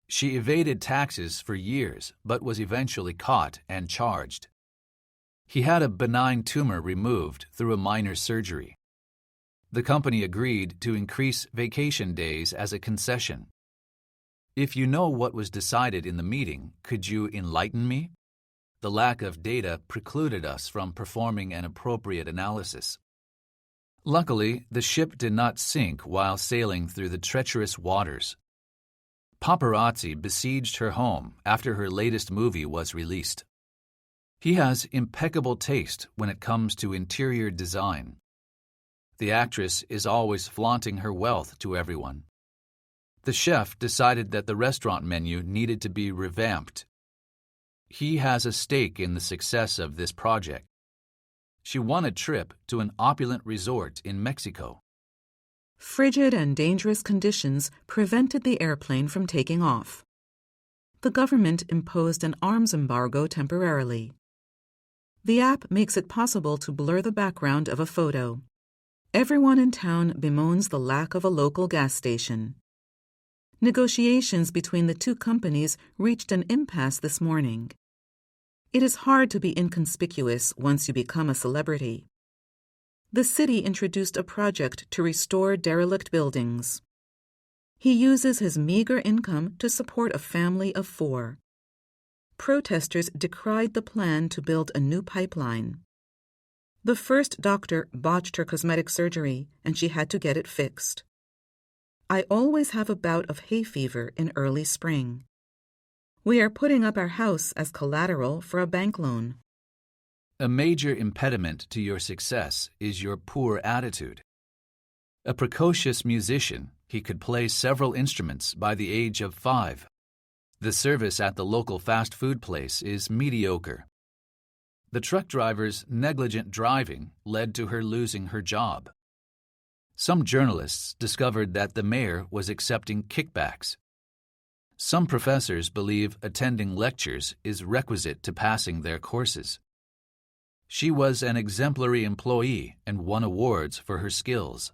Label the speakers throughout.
Speaker 1: She evaded taxes for years but was eventually caught and charged. He had a benign tumor removed through a minor surgery. The company agreed to increase vacation days as a concession. If you know what was decided in the meeting, could you enlighten me? The lack of data precluded us from performing an appropriate analysis. Luckily, the ship did not sink while sailing through the treacherous waters. Paparazzi besieged her home after her latest movie was released. He has impeccable taste when it comes to interior design. The actress is always flaunting her wealth to everyone. The chef decided that the restaurant menu needed to be revamped. He has a stake in the success of this project. She won a trip to an opulent resort in Mexico.
Speaker 2: Frigid and dangerous conditions prevented the airplane from taking off. The government imposed an arms embargo temporarily. The app makes it possible to blur the background of a photo. Everyone in town bemoans the lack of a local gas station. Negotiations between the two companies reached an impasse this morning. It is hard to be inconspicuous once you become a celebrity. The city introduced a project to restore derelict buildings. He uses his meager income to support a family of 4. Protesters decried the plan to build a new pipeline. The first doctor botched her cosmetic surgery, and she had to get it fixed. I always have a bout of hay fever in early spring. We are putting up our house as collateral for a bank loan.
Speaker 1: A major impediment to your success is your poor attitude. A precocious musician, he could play several instruments by the age of 5. The service at the local fast food place is mediocre. The truck driver's negligent driving led to her losing her job. Some journalists discovered that the mayor was accepting kickbacks. Some professors believe attending lectures is requisite to passing their courses. She was an exemplary employee and won awards for her skills.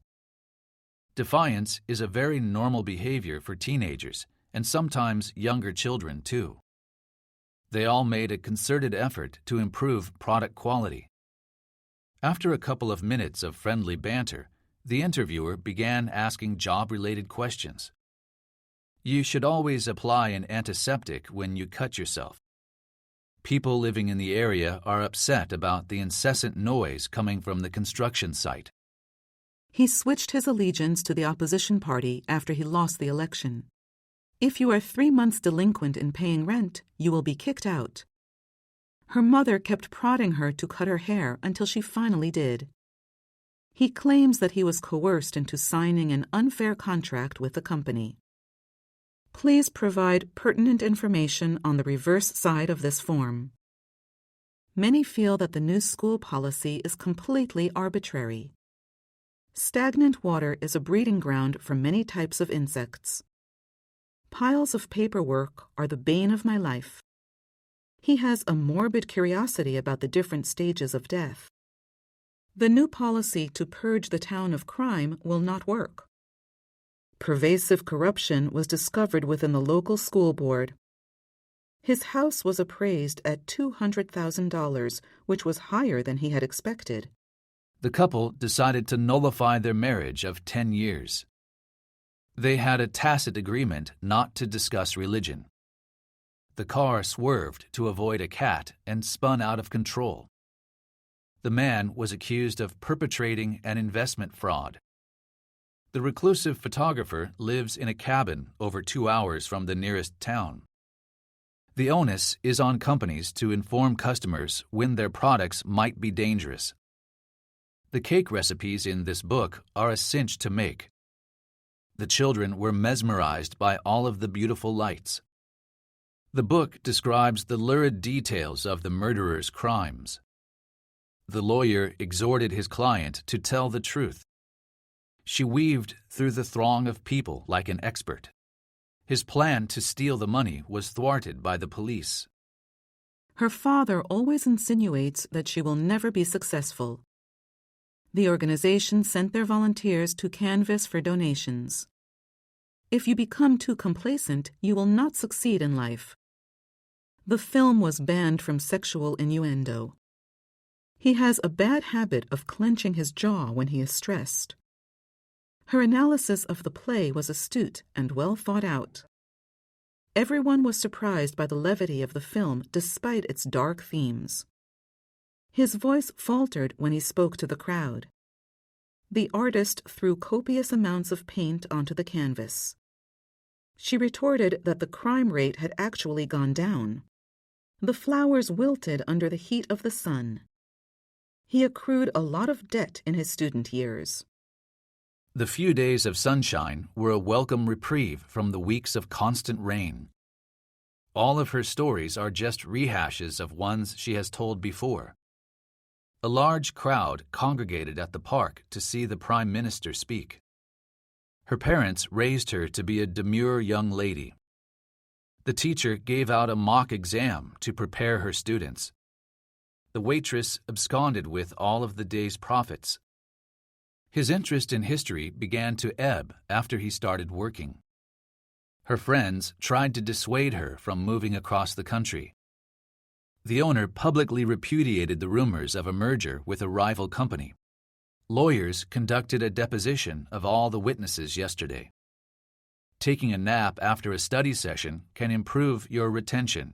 Speaker 1: Defiance is a very normal behavior for teenagers and sometimes younger children too. They all made a concerted effort to improve product quality. After a couple of minutes of friendly banter, the interviewer began asking job-related questions. You should always apply an antiseptic when you cut yourself. People living in the area are upset about the incessant noise coming from the construction site.
Speaker 2: He switched his allegiance to the opposition party after he lost the election. If you are 3 months delinquent in paying rent, you will be kicked out. Her mother kept prodding her to cut her hair until she finally did. He claims that he was coerced into signing an unfair contract with the company. Please provide pertinent information on the reverse side of this form. Many feel that the new school policy is completely arbitrary. Stagnant water is a breeding ground for many types of insects. Piles of paperwork are the bane of my life. He has a morbid curiosity about the different stages of death. The new policy to purge the town of crime will not work. Pervasive corruption was discovered within the local school board. His house was appraised at $200,000, which was higher than he had expected.
Speaker 1: The couple decided to nullify their marriage of 10 years. They had a tacit agreement not to discuss religion. The car swerved to avoid a cat and spun out of control. The man was accused of perpetrating an investment fraud. The reclusive photographer lives in a cabin over 2 hours from the nearest town. The onus is on companies to inform customers when their products might be dangerous. The cake recipes in this book are a cinch to make. The children were mesmerized by all of the beautiful lights. The book describes the lurid details of the murderer's crimes. The lawyer exhorted his client to tell the truth. She weaved through the throng of people like an expert. His plan to steal the money was thwarted by the police.
Speaker 2: Her father always insinuates that she will never be successful. The organization sent their volunteers to canvass for donations. If you become too complacent, you will not succeed in life. The film was banned from sexual innuendo. He has a bad habit of clenching his jaw when he is stressed. Her analysis of the play was astute and well thought out. Everyone was surprised by the levity of the film despite its dark themes. His voice faltered when he spoke to the crowd. The artist threw copious amounts of paint onto the canvas. She retorted that the crime rate had actually gone down. The flowers wilted under the heat of the sun. He accrued a lot of debt in his student years.
Speaker 1: The few days of sunshine were a welcome reprieve from the weeks of constant rain. All of her stories are just rehashes of ones she has told before. A large crowd congregated at the park to see the Prime Minister speak. Her parents raised her to be a demure young lady. The teacher gave out a mock exam to prepare her students. The waitress absconded with all of the day's profits. His interest in history began to ebb after he started working. Her friends tried to dissuade her from moving across the country. The owner publicly repudiated the rumors of a merger with a rival company. Lawyers conducted a deposition of all the witnesses yesterday. Taking a nap after a study session can improve your retention.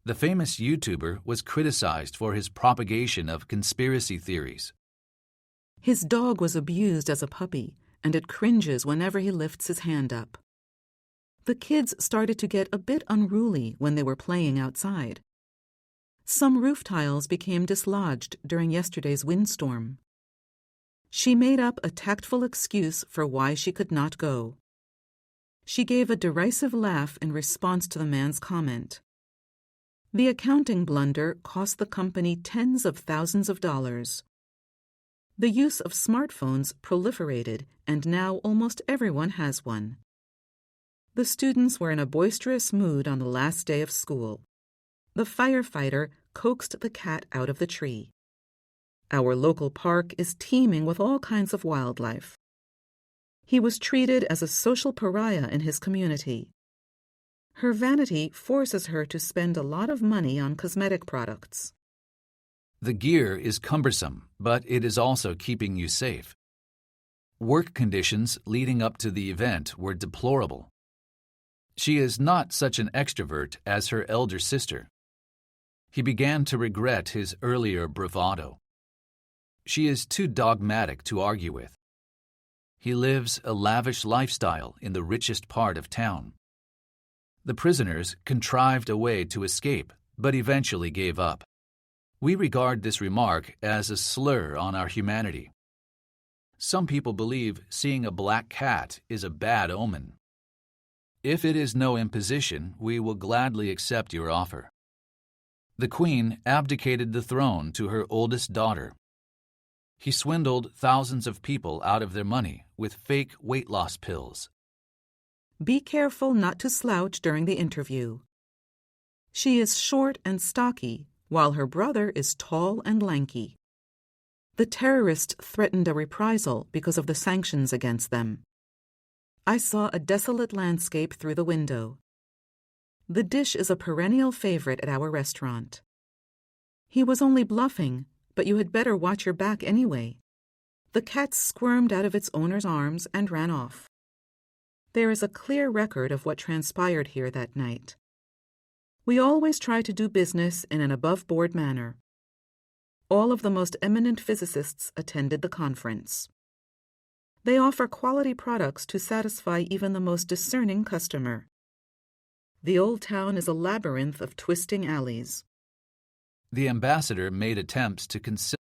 Speaker 1: The famous YouTuber was criticized for his propagation of conspiracy theories.
Speaker 2: His dog was abused as a puppy, and it cringes whenever he lifts his hand up. The kids started to get a bit unruly when they were playing outside. Some roof tiles became dislodged during yesterday's windstorm. She made up a tactful excuse for why she could not go. She gave a derisive laugh in response to the man's comment. The accounting blunder cost the company tens of thousands of dollars. The use of smartphones proliferated, and now almost everyone has one. The students were in a boisterous mood on the last day of school. The firefighter coaxed the cat out of the tree. Our local park is teeming with all kinds of wildlife. He was treated as a social pariah in his community. Her vanity forces her to spend a lot of money on cosmetic products.
Speaker 1: The gear is cumbersome, but it is also keeping you safe. Work conditions leading up to the event were deplorable. She is not such an extrovert as her elder sister. He began to regret his earlier bravado. She is too dogmatic to argue with. He lives a lavish lifestyle in the richest part of town. The prisoners contrived a way to escape, but eventually gave up. We regard this remark as a slur on our humanity. Some people believe seeing a black cat is a bad omen. If it is no imposition, we will gladly accept your offer. The Queen abdicated the throne to her oldest daughter. He swindled thousands of people out of their money with fake weight loss pills.
Speaker 2: Be careful not to slouch during the interview. She is short and stocky, while her brother is tall and lanky. The terrorist threatened a reprisal because of the sanctions against them. I saw a desolate landscape through the window. The dish is a perennial favorite at our restaurant. He was only bluffing, but you had better watch your back anyway. The cat squirmed out of its owner's arms and ran off. There is a clear record of what transpired here that night. We always try to do business in an above-board manner. All of the most eminent physicists attended the conference. They offer quality products to satisfy even the most discerning customer. The old town is a labyrinth of twisting alleys.
Speaker 1: The ambassador made attempts to conciliate